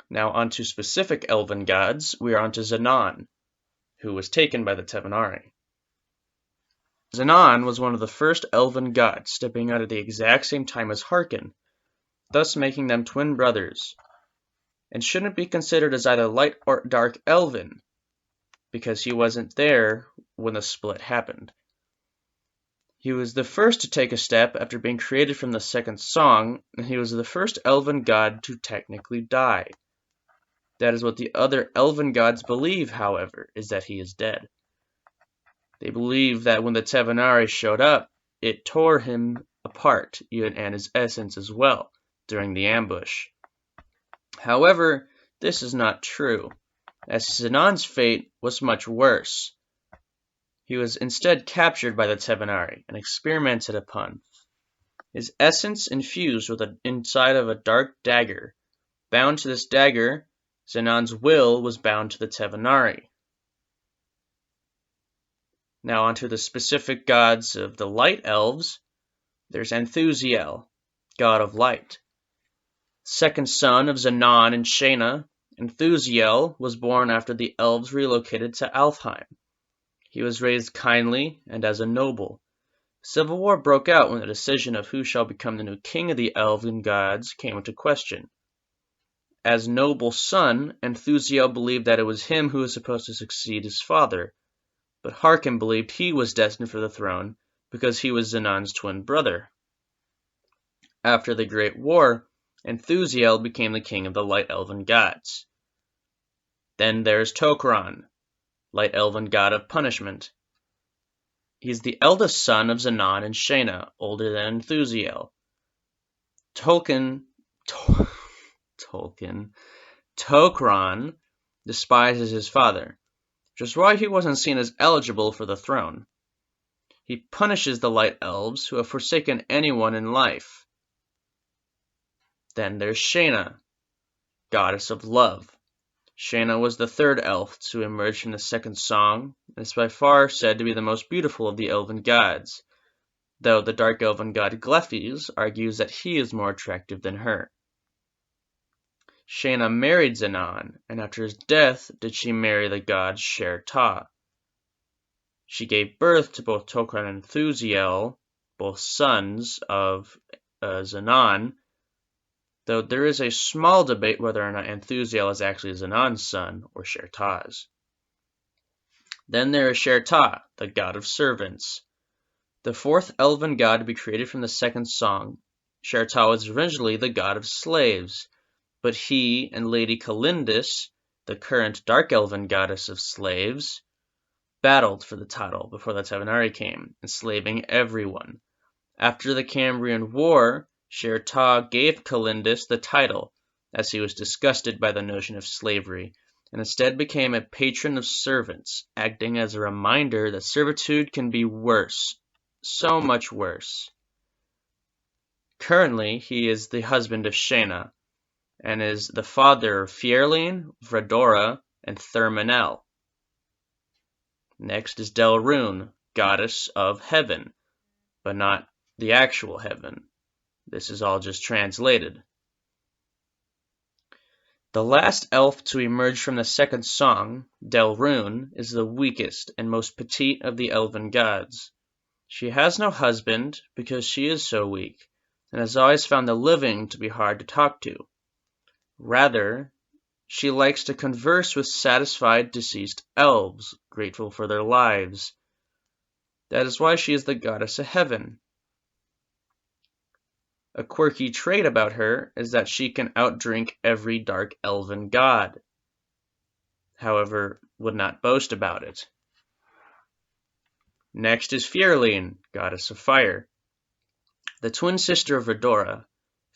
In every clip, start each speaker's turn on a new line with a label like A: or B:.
A: Now onto specific elven gods, we are onto Evanon, who was taken by the Tevenari. Evanon was one of the first elven gods, stepping out at the exact same time as Harkon, thus making them twin brothers, and shouldn't be considered as either light or dark elven, because he wasn't there when the split happened. He was the first to take a step after being created from the second song, and he was the first elven god to technically die. That is what the other elven gods believe, however, is that he is dead. They believe that when the Tevenari showed up, it tore him apart, and his essence as well, during the ambush. However, this is not true, as Evanon's fate was much worse. He was instead captured by the Tevenari and experimented upon. His essence infused with the inside of a dark dagger. Bound to this dagger, Evanon's will was bound to the Tevenari. Now onto the specific gods of the Light Elves. There's Enthusiel, god of light. Second son of Evanon and Shayna, Enthusiel was born after the elves relocated to Alfheim. He was raised kindly and as a noble. Civil war broke out when the decision of who shall become the new king of the elven gods came into question. As noble son, Enthusiel believed that it was him who was supposed to succeed his father, but Harkon believed he was destined for the throne because he was Evanon's twin brother. After the Great War, Enthusiel became the king of the Light Elven gods. Then there's Tok'ran, Light Elven god of punishment. He's the eldest son of Evanon and Shayna, older than Enthusiel. Tok'ran despises his father, which is why he wasn't seen as eligible for the throne. He punishes the Light Elves who have forsaken anyone in life. Then there's Shayna, goddess of love. Shayna was the third elf to emerge from the second song, and is by far said to be the most beautiful of the elven gods, though the dark elven god Glephes argues that he is more attractive than her. Shayna married Evanon, and after his death did she marry the god Sher-Ta. She gave birth to both Tok'ran and Enthusiel, both sons of Evanon, though there is a small debate whether or not Enthusiel is actually Evanon's son or Sher-Ta's. Then there is Sher-Ta, the god of servants. The fourth elven god to be created from the second song, Sher-Ta was originally the god of slaves, but he and Lady Kalinda, the current dark elven goddess of slaves, battled for the title before the Tevenari came, enslaving everyone. After the Cambrian War, Sher-Ta gave Kalinda the title, as he was disgusted by the notion of slavery, and instead became a patron of servants, acting as a reminder that servitude can be worse, so much worse. Currently, he is the husband of Shayna, and is the father of Fearlien, Vredora, and Thurman L. Next is Delrune, goddess of heaven, but not the actual heaven. This is all just translated. The last elf to emerge from the second song, Delrune, is the weakest and most petite of the elven gods. She has no husband because she is so weak, and has always found the living to be hard to talk to. Rather, she likes to converse with satisfied deceased elves, grateful for their lives. That is why she is the goddess of heaven. A quirky trait about her is that she can outdrink every dark elven god. However, would not boast about it. Next is Fearlien, goddess of fire. The twin sister of Vredora,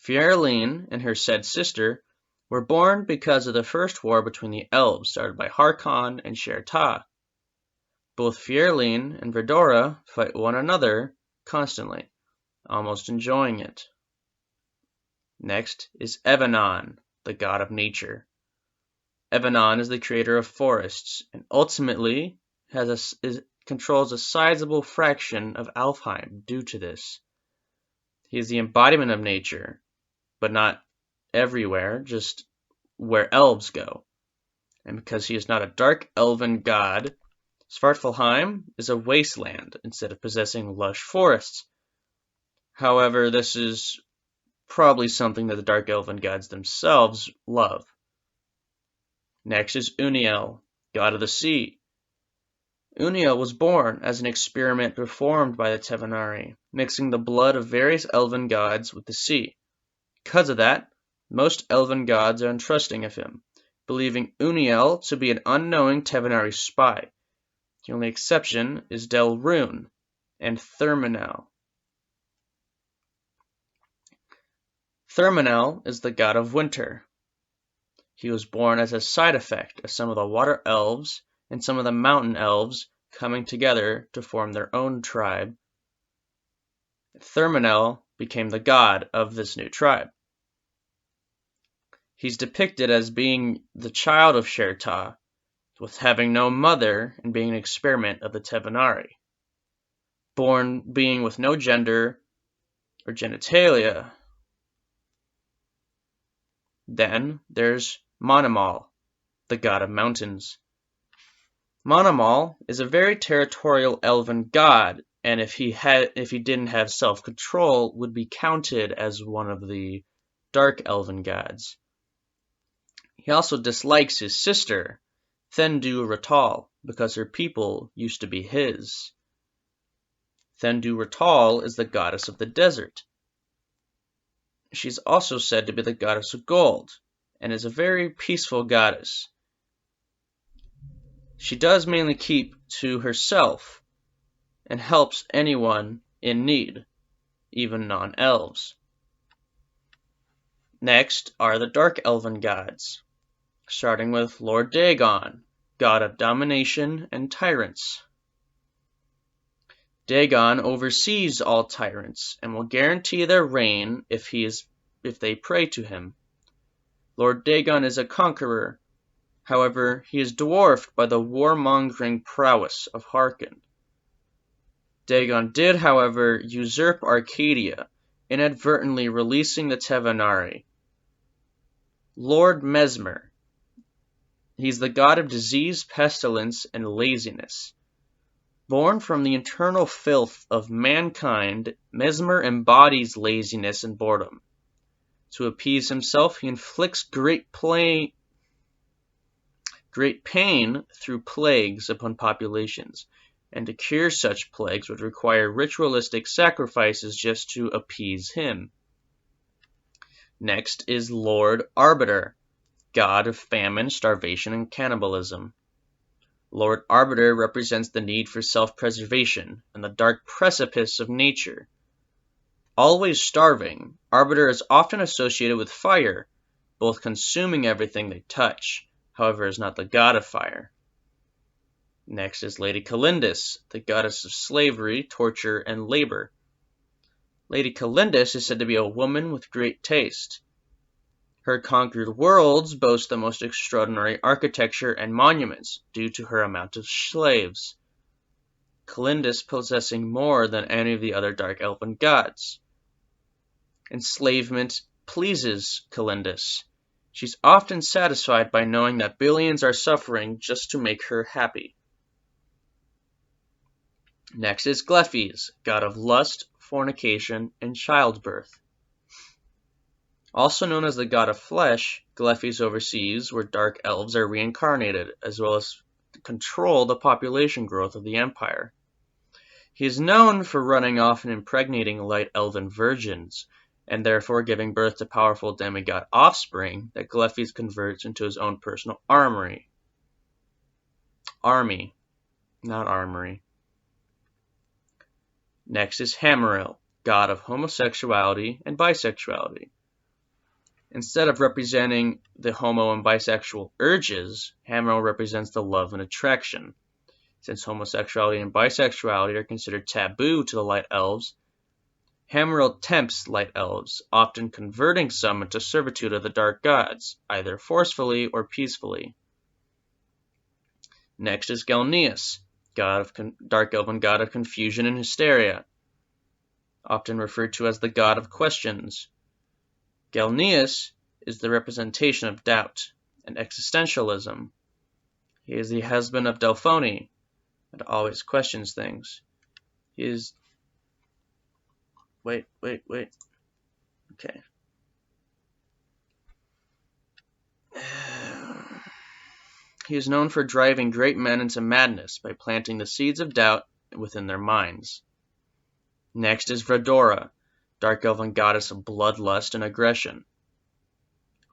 A: Fearlien and her said sister were born because of the first war between the elves started by Harkon and Sher-Ta. Both Fearlien and Vredora fight one another constantly, almost enjoying it. Next is Evanon, the god of nature. Evanon is the creator of forests, and ultimately controls a sizable fraction of Alfheim due to this. He is the embodiment of nature, but not everywhere, just where elves go. And because he is not a dark elven god, Svartalfheim is a wasteland instead of possessing lush forests. However, this is probably something that the dark elven gods themselves love. Next is Uniel, god of the sea. Uniel was born as an experiment performed by the Tevanari, mixing the blood of various elven gods with the sea. Because of that, most elven gods are untrusting of him, believing Uniel to be an unknowing Tevanari spy. The only exception is Delrune and Thurman L. Thurman L is the god of winter. He was born as a side effect of some of the water elves and some of the mountain elves coming together to form their own tribe. Thurman L became the god of this new tribe. He's depicted as being the child of Sherta, with having no mother and being an experiment of the Tevanari. Born being with no gender or genitalia. Then there's Monomal, the god of mountains. Monomal is a very territorial elven god, and if he didn't have self-control, would be counted as one of the dark elven gods. He also dislikes his sister, Thendu Ratal, because her people used to be his. Thendu Ratal is the goddess of the desert. She's also said to be the goddess of gold, and is a very peaceful goddess. She does mainly keep to herself, and helps anyone in need, even non-elves. Next are the dark elven gods, starting with Lord Dagon, god of domination and tyrants. Dagon oversees all tyrants and will guarantee their reign if they pray to him. Lord Dagon is a conqueror. However, he is dwarfed by the warmongering prowess of Harkon. Dagon did, however, usurp Arcadia, inadvertently releasing the Tevanari. Lord Mesmer. He's the god of disease, pestilence, and laziness. Born from the internal filth of mankind, Mesmer embodies laziness and boredom. To appease himself, he inflicts great pain through plagues upon populations, and to cure such plagues would require ritualistic sacrifices just to appease him. Next is Lord Arbiter, god of famine, starvation, and cannibalism. Lord Arbiter represents the need for self-preservation and the dark precipice of nature. Always starving, Arbiter is often associated with fire, both consuming everything they touch, however is not the god of fire. Next is Lady Kalindis, the goddess of slavery, torture, and labor. Lady Kalindis is said to be a woman with great taste. Her conquered worlds boast the most extraordinary architecture and monuments due to her amount of slaves. Kalindis possessing more than any of the other dark elven gods. Enslavement pleases Kalindis. She's often satisfied by knowing that billions are suffering just to make her happy. Next is Glephes, god of lust, fornication, and childbirth. Also known as the god of flesh, Glephes oversees where dark elves are reincarnated, as well as control the population growth of the empire. He is known for running off and impregnating light elven virgins, and therefore giving birth to powerful demigod offspring that Glephes converts into his own personal army, not armory. Next is Hammeril, god of homosexuality and bisexuality. Instead of representing the homo and bisexual urges, Hammeril represents the love and attraction. Since homosexuality and bisexuality are considered taboo to the light elves, Hammeril tempts light elves, often converting some into servitude of the dark gods, either forcefully or peacefully. Next is Gelneus, dark elven god of confusion and hysteria, often referred to as the god of questions. Gelneus is the representation of doubt and existentialism. He is the husband of Delphone, and always questions things. He is... Wait. Okay. He is known for driving great men into madness by planting the seeds of doubt within their minds. Next is Verdora, dark elven goddess of bloodlust and aggression.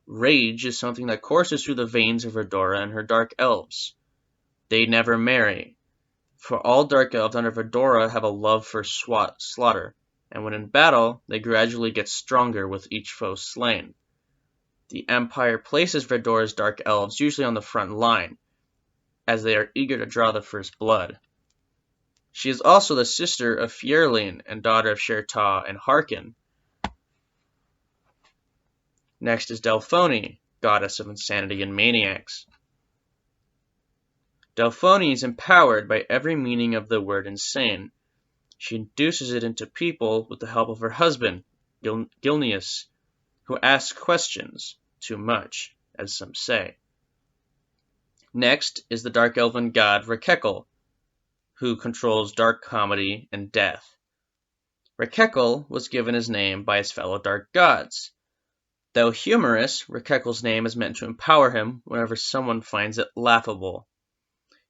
A: Rage is something that courses through the veins of Verdora and her dark elves. They never marry, for all dark elves under Verdora have a love for slaughter, and when in battle, they gradually get stronger with each foe slain. The Empire places Verdora's dark elves usually on the front line, as they are eager to draw the first blood. She is also the sister of Fearlien and daughter of Sherta and Harkin. Next is Delphone, goddess of insanity and maniacs. Delphone is empowered by every meaning of the word insane. She induces it into people with the help of her husband, Gilneas, who asks questions, too much, as some say. Next is the dark elven god Rekekel, who controls dark comedy and death. Rekekel was given his name by his fellow dark gods. Though humorous, Rekekel's name is meant to empower him whenever someone finds it laughable.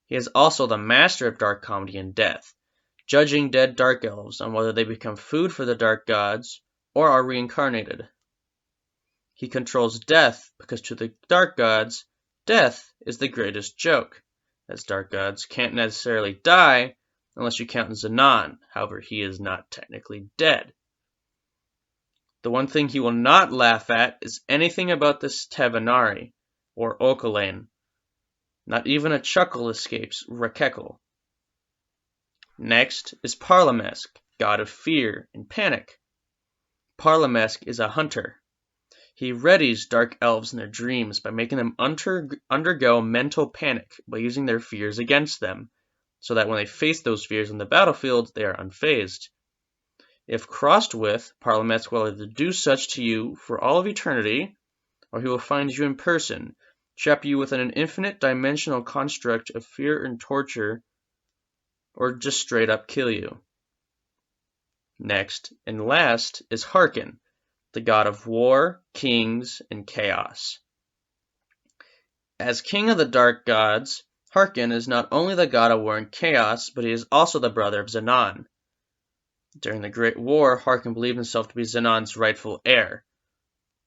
A: He is also the master of dark comedy and death, judging dead dark elves on whether they become food for the dark gods or are reincarnated. He controls death because to the dark gods, death is the greatest joke, as dark gods can't necessarily die unless you count Evanon. However, he is not technically dead. The one thing he will not laugh at is anything about this Tevenari, or Okalane. Not even a chuckle escapes Rekekel. Next is Parla Mask, god of fear and panic. Parla Mask is a hunter. He readies dark elves in their dreams by making them undergo mental panic by using their fears against them, so that when they face those fears on the battlefield, they are unfazed. If crossed with, Parla Mask will either do such to you for all of eternity, or he will find you in person, trap you within an infinite dimensional construct of fear and torture, or just straight up kill you. Next, and last, is Harkin, the god of war, kings, and chaos. As king of the dark gods, Harkin is not only the god of war and chaos, but he is also the brother of Evanon. During the Great War, Harkin believed himself to be Evanon's rightful heir,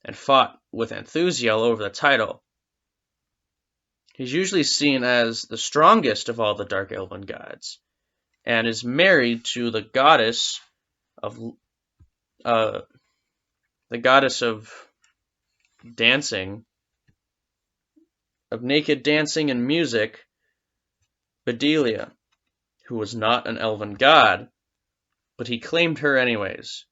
A: and fought with enthusiasm over the title. He's usually seen as the strongest of all the dark elven gods, and is married to the goddess of dancing, of naked dancing and music, Bedelia, who was not an elven god, but he claimed her anyways.